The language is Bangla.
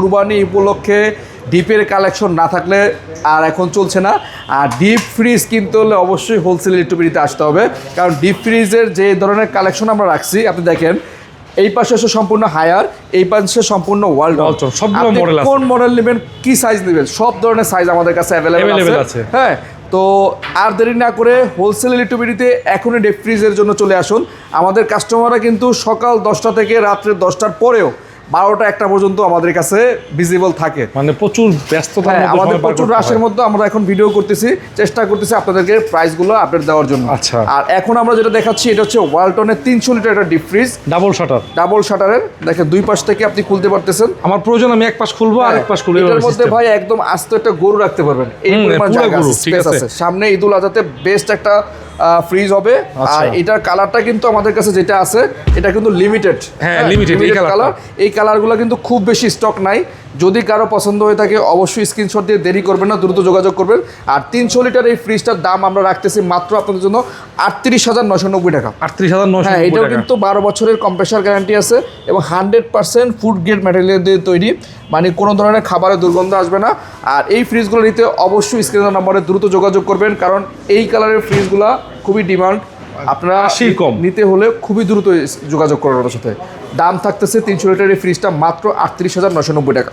কুরবানি উপলক্ষে ডিপের কালেকশন না থাকলে আর এখন চলছে না। আর ডিপ ফ্রিজ কিনতে হলে অবশ্যই হোলসেল ইলেকট্রিবিটিতে আসতে হবে, কারণ ডিপ ফ্রিজের যে ধরনের কালেকশন আমরা রাখছি, আপনি দেখেন এই পাশে হচ্ছে সম্পূর্ণ হায়ার, এই পাশে সম্পূর্ণ ওয়ালটন। সবগুলো মডেল আছে, কোন মডেল নেবেন, কি সাইজ নেবেন, সব ধরনের সাইজ আমাদের কাছে অ্যাভেলেবেল আছে। হ্যাঁ, তো আর দেরি না করে হোলসেল ইলেকট্রিবিটিতে এখনই ডিপ ফ্রিজের জন্য চলে আসুন। আমাদের কাস্টমাররা কিন্তু সকাল 10টা থেকে রাত্রে 10টার পরেও 12টা 1টা পর্যন্ত আমাদের কাছে ভিজিবল থাকে, মানে প্রচুর ব্যস্ততা। আমাদের প্রচুর রাশের মধ্যে আমরা এখন ভিডিও করতেছি, চেষ্টা করতেছি আপনাদেরকে প্রাইসগুলো আপডেট দেওয়ার জন্য। আচ্ছা, আর এখন আমরা যেটা দেখাচ্ছি এটা হচ্ছে ওয়ালটনের 300 লিটার একটা ডিপ ফ্রিজ, ডাবল শাটারের। দেখেন দুই পাশ থেকে আপনি খুলতে পারতেছেন। আমার প্রয়োজন আমি এক পাশ খুলবো আর এক পাশ খুলবো। এর মধ্যে ভাই একদম আস্ত একটা গরু রাখতে পারবেন, এই পরিমাণ জায়গা আছে, স্পেস আছে। সামনে ঈদুল আজহাতে বেস্ট একটা ফ্রিজ হবে। আর এটার কালারটা কিন্তু আমাদের কাছে যেটা আছে এটা কিন্তু লিমিটেড, লিমিটেড কালার। এই কালারগুলো কিন্তু খুব বেশি স্টক নাই। যদি কারো পছন্দ হয়ে থাকে অবশ্যই স্ক্রিনশট দিয়ে দেরি করবেন না, দ্রুত যোগাযোগ করবেন। আর 300 লিটার এই ফ্রিজটার দাম আমরা রাখতেছি মাত্র আপনাদের জন্য 38,990 টাকা। 38,990। হ্যাঁ, এটাও কিন্তু 12 বছরের কম্প্রেসার গ্যারান্টি আছে এবং 100% ফুড গ্রেড ম্যাটেরিয়াল দিয়ে তৈরি, মানে কোনো ধরনের খাবারের দুর্গন্ধ আসবে না। আর এই ফ্রিজগুলো নিতে অবশ্যই স্ক্রিনের নম্বরে দ্রুত যোগাযোগ করবেন, কারণ এই কালারের ফ্রিজগুলো খুবই ডিমান্ড। আপনারা নিতে হলে খুবই দ্রুত যোগাযোগ করার সাথে। দাম থাকতেছে 300 লিটারের ফ্রিজটা মাত্র 38,990 টাকা।